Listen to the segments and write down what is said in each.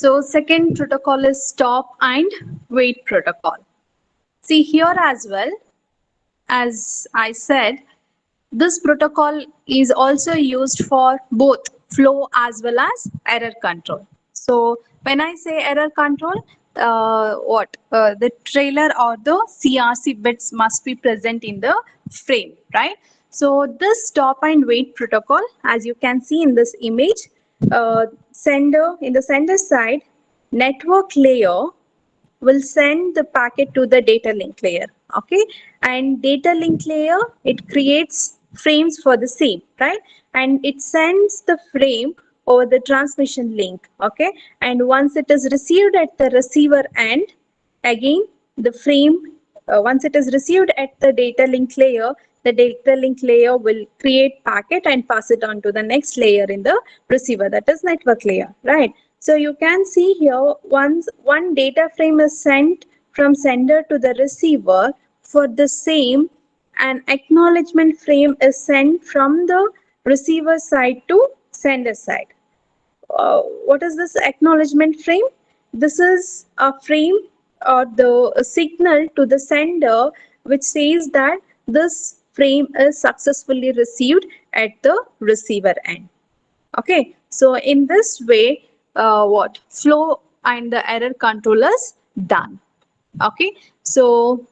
So second protocol is stop and wait protocol. See here as well, as I said, this protocol is also used for both flow as well as error control. So when I say error control, the trailer or the CRC bits must be present in the frame, right? So this stop and wait protocol, as you can see in this image, in the sender side, network layer will send the packet to the data link layer. Okay, and data link layer, it creates frames for the same, right? And it sends the frame over the transmission link. Okay, and once it is received at the receiver end, again the frame, once it is received at the data link layer, the data link layer will create packet and pass it on to the next layer in the receiver, that is network layer, right? So you can see here, once one data frame is sent from sender to the receiver, for the same, an acknowledgement frame is sent from the receiver side to sender side. What is this acknowledgement frame? This is a frame or the signal to the sender which says that this frame is successfully received at the receiver end. Okay, so in this way, what flow and the error control is done. Okay, so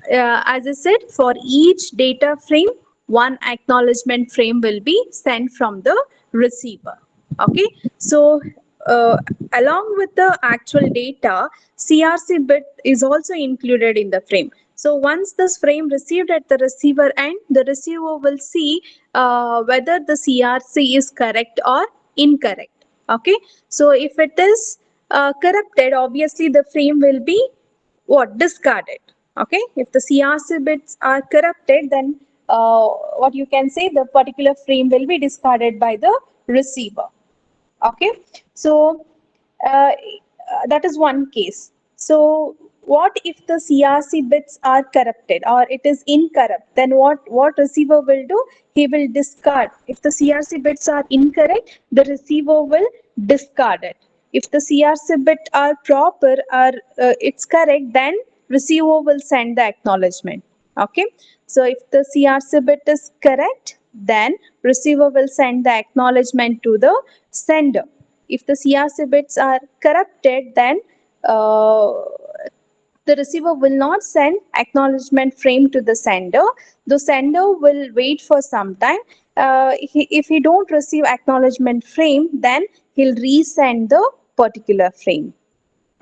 as I said, for each data frame, one acknowledgement frame will be sent from the receiver. Okay, so uh, along with the actual data, CRC bit is also included in the frame. So once this frame received at the receiver end, the receiver will see whether the CRC is correct or incorrect. Okay, so if it is corrupted, obviously the frame will be what, discarded. Okay, if the CRC bits are corrupted, then what you can say, the particular frame will be discarded by the receiver. Okay, so that is one case. So what if the CRC bits are corrupted or it is incorrupt? Then what receiver will do? He will discard. If the CRC bits are incorrect, the receiver will discard it. If the CRC bit are proper or it's correct, then receiver will send the acknowledgement. Okay, so if the CRC bit is correct, then receiver will send the acknowledgement to the sender. If the CRC bits are corrupted, then uh, the receiver will not send acknowledgement frame to the sender. The sender will wait for some time. If he don't receive acknowledgement frame, then he'll resend the particular frame.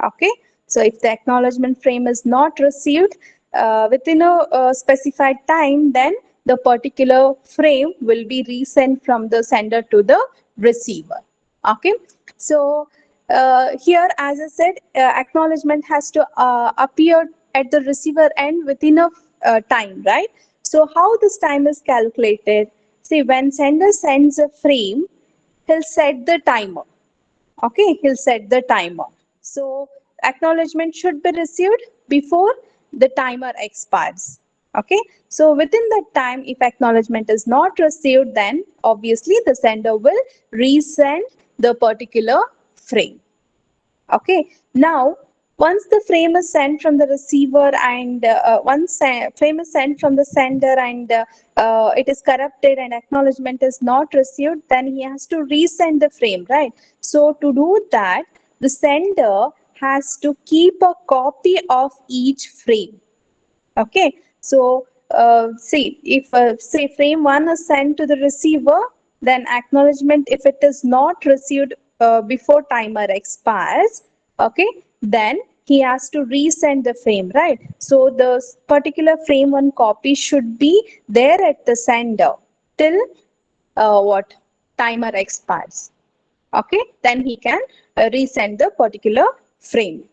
Okay, so if the acknowledgement frame is not received within a specified time, then the particular frame will be resent from the sender to the receiver. Okay, so here, as I said, acknowledgement has to appear at the receiver end within a time, right? So how this time is calculated? See, when sender sends a frame, he'll set the timer. Okay, he'll set the timer. So acknowledgement should be received before the timer expires. Okay, so within that time, if acknowledgement is not received, then obviously the sender will resend the particular frame. Okay, now once the frame is sent from the receiver and frame is sent from the sender and it is corrupted and acknowledgement is not received, then he has to resend the frame, right? So to do that, the sender has to keep a copy of each frame. Okay, so see, if say frame 1 is sent to the receiver, then acknowledgement, if it is not received before timer expires, okay, then he has to resend the frame, right? So the particular frame 1 copy should be there at the sender till what timer expires. Okay, then he can resend the particular frame.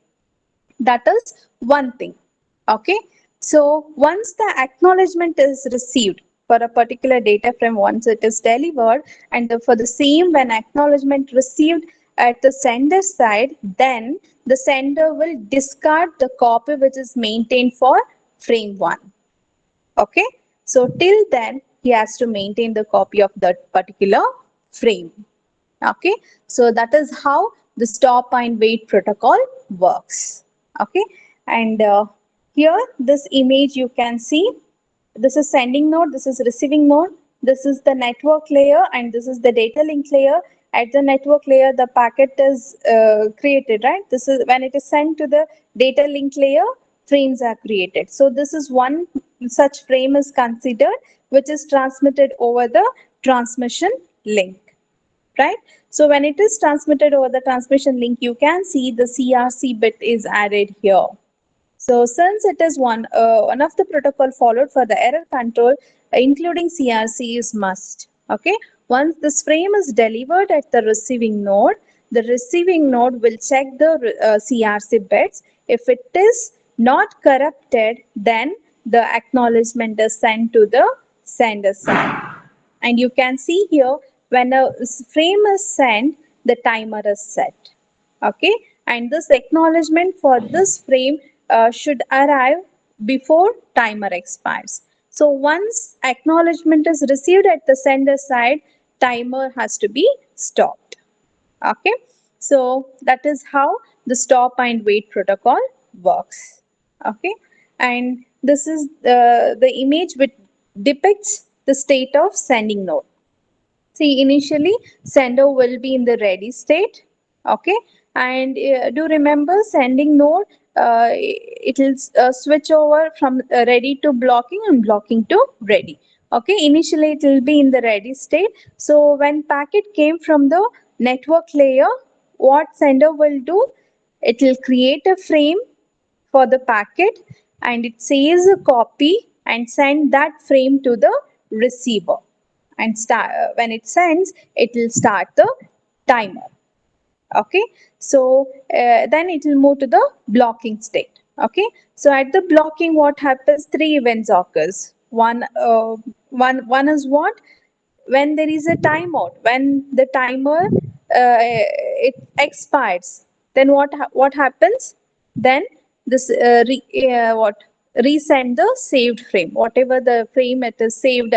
That is one thing. Okay, so once the acknowledgement is received for a particular data frame, once it is delivered, and for the same, when acknowledgement received at the sender side, then the sender will discard the copy which is maintained for frame 1. Okay, so till then he has to maintain the copy of that particular frame. Okay, so that is how the stop and wait protocol works. Okay, and here this image you can see, this is sending node, this is receiving node, this is the network layer, and this is the data link layer. At the network layer, the packet is created, right? This is when it is sent to the data link layer, frames are created. So this is one such frame is considered, which is transmitted over the transmission link, right? So when it is transmitted over the transmission link, you can see the CRC bit is added here. So since it is one of the protocol followed for the error control, including CRC is must. Okay. Once this frame is delivered at the receiving node will check the CRC bits. If it is not corrupted, then the acknowledgement is sent to the sender side. And you can see here, when a frame is sent, the timer is set. Okay, and this acknowledgement for this frame should arrive before timer expires. So once acknowledgement is received at the sender side, timer has to be stopped. Okay, so that is how the stop and wait protocol works. Okay, and this is the image which depicts the state of sending node. See, initially sender will be in the ready state. Okay, and do remember sending node, it will switch over from ready to blocking and blocking to ready. Okay, initially it will be in the ready state. So when packet came from the network layer, what sender will do, it will create a frame for the packet, and it saves a copy and send that frame to the receiver, and start when it sends, it will start the timer. Okay, so then it will move to the blocking state. Okay, so at the blocking, what happens, three events occurs. One is what, when there is a timeout, when the timer it expires, then what happens, then this what resend the saved frame, whatever the frame it is saved,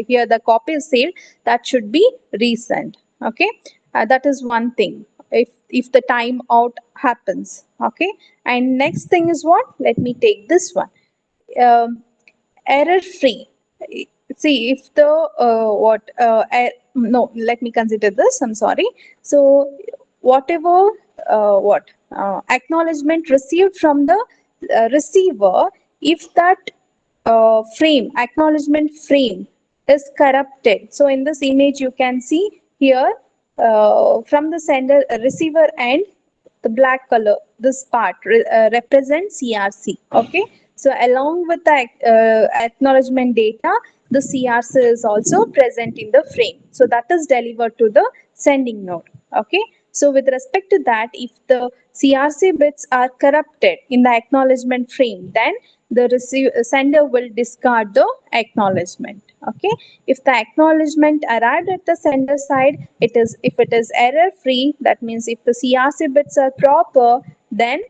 here the copy is saved, that should be resent. Okay, that is one thing, if the timeout happens. Okay, and next thing is what, let me take this one, um, error free. See, if the no, let me consider this, I'm sorry. So whatever acknowledgement received from the receiver, if that frame, acknowledgement frame is corrupted, so in this image you can see here, from the sender receiver end, the black color, this part represents CRC. Okay, so along with the acknowledgement data, the CRC is also present in the frame, so that is delivered to the sending node. Okay, so with respect to that, if the CRC bits are corrupted in the acknowledgement frame, then the sender will discard the acknowledgement. Okay, if the acknowledgement arrived at the sender side, if it is error free, that means if the CRC bits are proper, then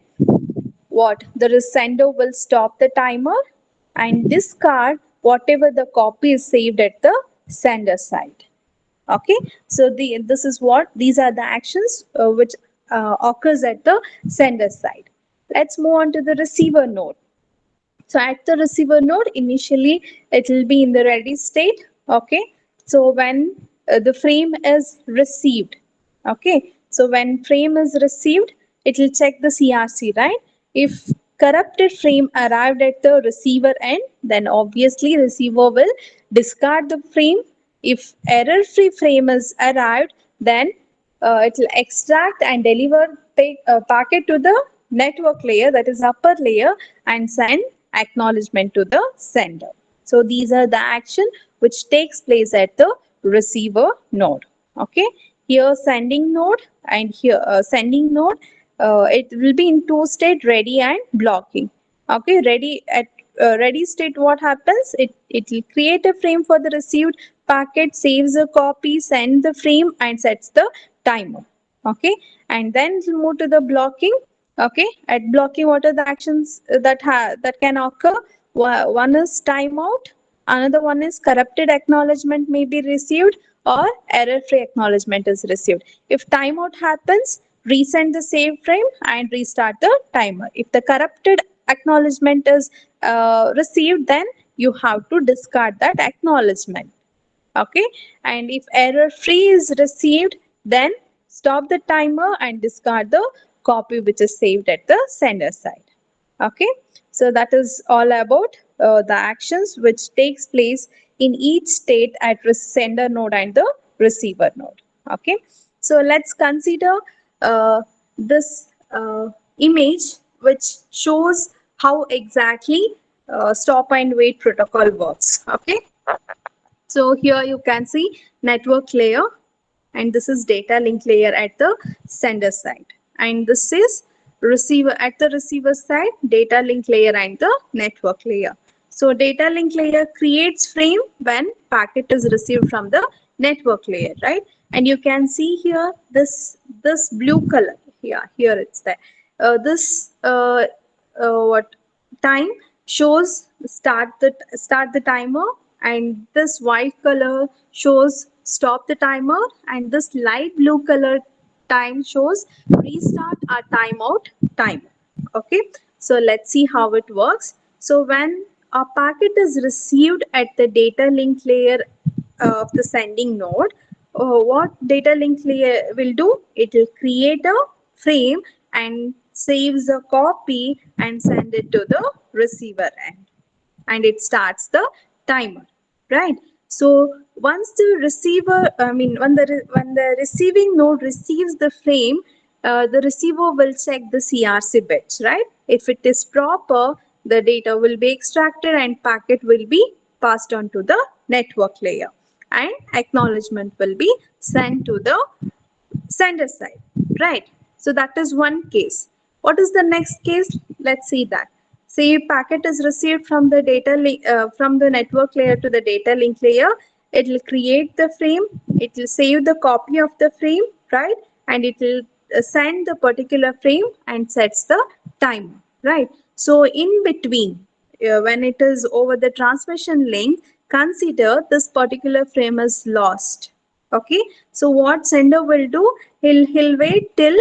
what, the sender will stop the timer and discard whatever the copy is saved at the sender side. Okay, so this is what, these are the actions which occurs at the sender side. Let's move on to the receiver node. So at the receiver node, initially it will be in the ready state. Okay, so when the frame is received, okay, so when frame is received, it will check the CRC, right? If corrupted frame arrived at the receiver end, then obviously receiver will discard the frame. If error free frame is arrived, then it will extract and deliver packet to the network layer, that is upper layer, and send acknowledgement to the sender. So these are the action which takes place at the receiver node. Okay, here sending node, and here sending node, it will be in two state, ready and blocking. Okay, ready at ready state, what happens, it will create a frame for the received packet, saves a copy, send the frame, and sets the timer. Okay, and then it will move to the blocking. Okay, at blocking, what are the actions that can occur? One is timeout, another one is corrupted acknowledgement may be received, or error free acknowledgement is received. If timeout happens, resend the saved frame and restart the timer. If the corrupted acknowledgement is received, then you have to discard that acknowledgement. Okay, and if error free is received, then stop the timer and discard the copy which is saved at the sender side. Okay, so that is all about the actions which takes place in each state at sender node and the receiver node. Okay, so let's consider this image which shows how exactly stop and wait protocol works. Okay, so here you can see network layer, and this is data link layer at the sender side, and this is receiver at the receiver side, data link layer and the network layer. So data link layer creates frame when packet is received from the network layer, right? And you can see here this blue color. Here it's there. This what time shows start the timer, and this white color shows stop the timer, and this light blue color time shows restart or timeout timer. Okay, so let's see how it works. So when a packet is received at the data link layer of the sending node, what data link layer will do? It will create a frame and saves a copy and send it to the receiver end, and it starts the timer, right? So once the receiver, when the receiving node receives the frame, the receiver will check the CRC bits, right? If it is proper, the data will be extracted and packet will be passed on to the network layer, and acknowledgement will be sent to the sender side, right? So that is one case. What is the next case? Let's see that. Say packet is received from the from the network layer to the data link layer. It will create the frame. It will save the copy of the frame, right? And it will send the particular frame and sets the timer, right? So in between, when it is over the transmission link, consider this particular frame is lost. Okay, so what sender will do, he'll wait till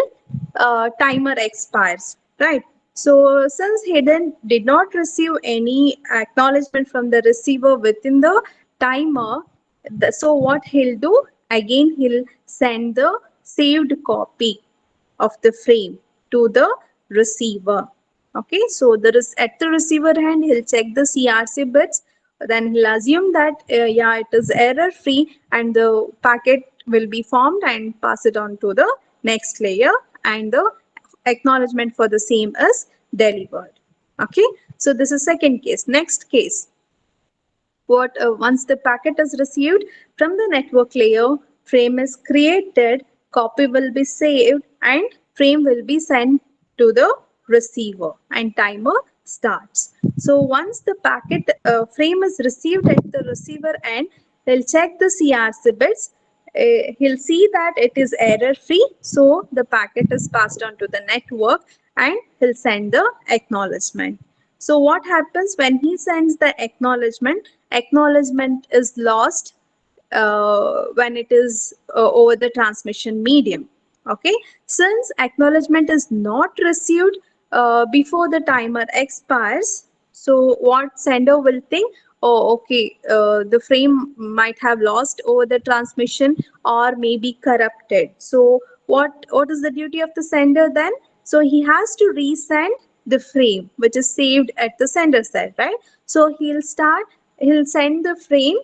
timer expires, right? So since he did not receive any acknowledgement from the receiver within the timer, so what he'll do, again he'll send the saved copy of the frame to the receiver. Okay, so there is at the receiver hand, he'll check the CRC bits, then he'll assume that yeah, it is error free, and the packet will be formed and pass it on to the next layer, and the acknowledgement for the same is delivered. Okay, so this is second case. Next case, once the packet is received from the network layer, frame is created, copy will be saved, and frame will be sent to the receiver, and timer starts. So once the packet frame is received at the receiver end, he'll check the CRC bits. He'll see that it is error free, so the packet is passed on to the network, and he'll send the acknowledgement. So what happens when he sends the acknowledgement? Acknowledgement is lost when it is over the transmission medium. Okay, since acknowledgement is not received before the timer expires, so what sender will think? Oh, okay, the frame might have lost over the transmission or maybe corrupted. So what is the duty of the sender then? So he has to resend the frame which is saved at the sender side, right? So he'll send the frame,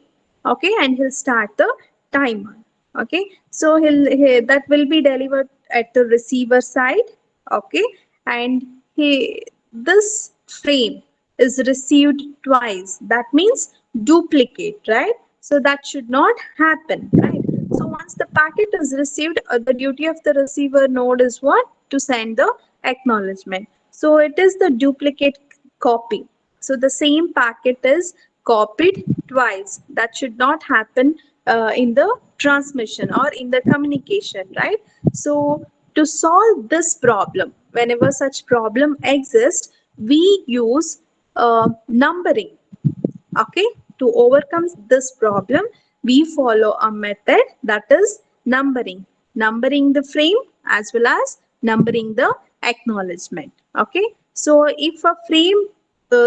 okay, and he'll start the timer. Okay, so that will be delivered at the receiver side. Okay, and this frame is received twice, that means duplicate, right? So that should not happen, right? So once the packet is received, the duty of the receiver node is what? To send the acknowledgement. So it is the duplicate copy. So the same packet is copied twice. That should not happen in the transmission or in the communication, right? So to solve this problem, whenever such problem exists, we use numbering. Okay, to overcome this problem, we follow a method, that is numbering the frame as well as numbering the acknowledgement. Okay, so if a frame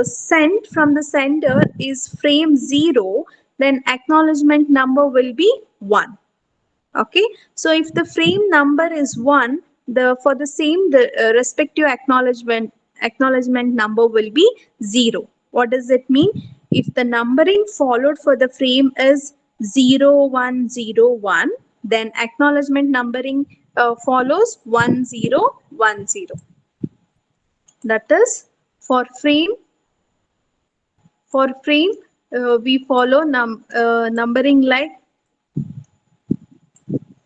sent from the sender is frame 0, then acknowledgement number will be 1. Okay, so if the frame number is 1, the for the same the respective acknowledgement number will be 0. What does it mean? If the numbering followed for the frame is 0101, then acknowledgement numbering follows 1010. That is for frame. For frame, we follow numbering like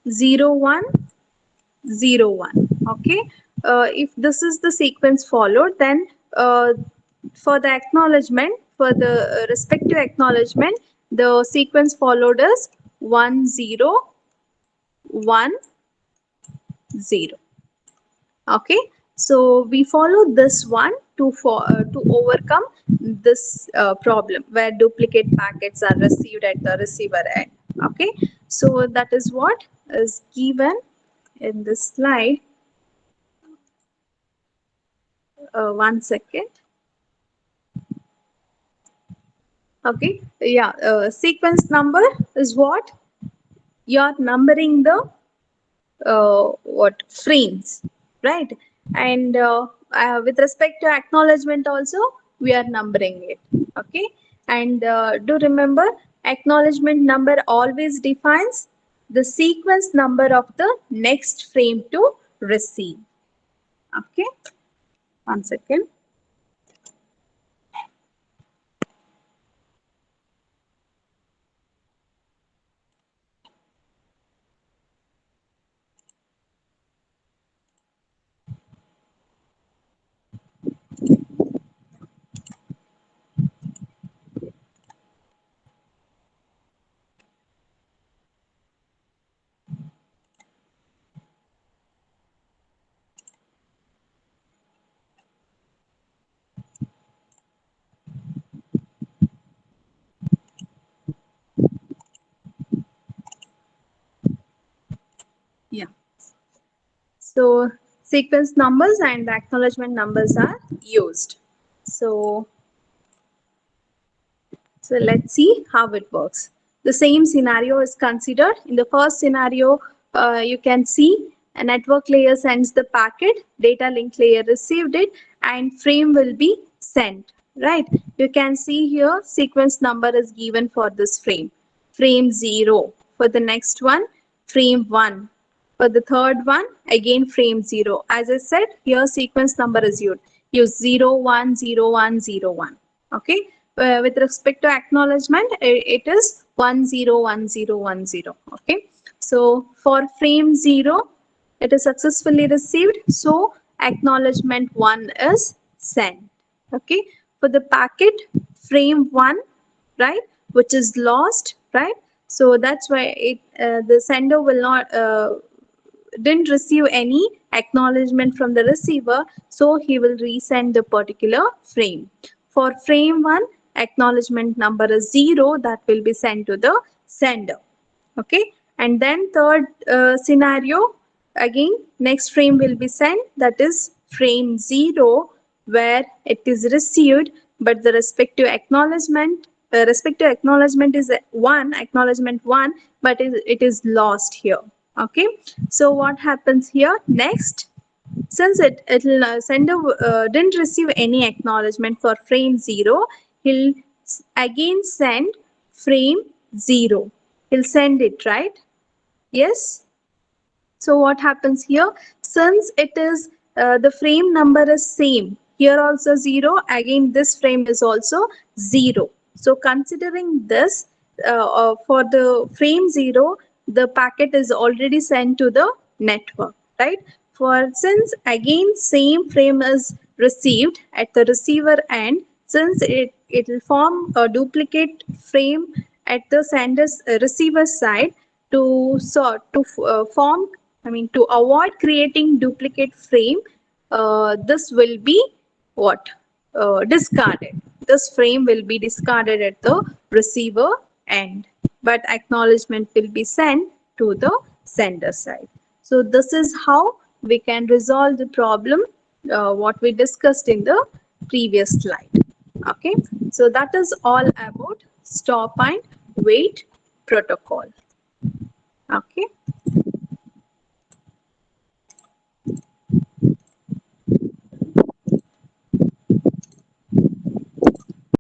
0101. Okay, if this is the sequence followed, then for the acknowledgement, for the respective acknowledgement, the sequence followed is 1010. Okay, so we follow this one to overcome this problem where duplicate packets are received at the receiver end. Okay, so that is what is given in this slide. One second. Okay, yeah, sequence number is what? You're numbering the what frames, right? And with respect to acknowledgement also, we are numbering it. Okay, and do remember, acknowledgement number always defines the sequence number of the next frame to receive. Okay, one second. Yeah, so sequence numbers and acknowledgement numbers are used. So let's see how it works. The same scenario is considered. In the first scenario, you can see a network layer sends the packet, data link layer received it, and frame will be sent, right? You can see here sequence number is given for this frame. Frame 0. For the next one, frame 1. For the third one, again frame 0. As I said, here sequence number is used. Use 010101. Okay. With respect to acknowledgement, it is 101010. Okay. So for frame 0, it is successfully received. So acknowledgement 1 is sent. Okay. For the packet, frame 1, right, which is lost, right? So that's why the sender will not didn't receive any acknowledgement from the receiver, so he will resend the particular frame. For frame 1, acknowledgement number is 0, that will be sent to the sender. Okay, and then third scenario, again next frame will be sent, that is frame 0, where it is received, but the respective acknowledgement is 1, acknowledgement 1, but it is lost here. Okay, so what happens here next? Since sender didn't receive any acknowledgement for frame 0, he'll again send frame 0. He'll send it, right? Yes. So what happens here? Since it is the frame number is same, here also 0, again this frame is also 0. So considering this, for the frame 0, the packet is already sent to the network, right? For since again same frame is received at the receiver end, since it will form a duplicate frame at the sender's receiver side, to form, I mean, to avoid creating duplicate frame, this will be what? Discarded. This frame will be discarded at the receiver end, but acknowledgement will be sent to the sender side. So this is how we can resolve the problem what we discussed in the previous slide. Okay, so that is all about stop and wait protocol. Okay.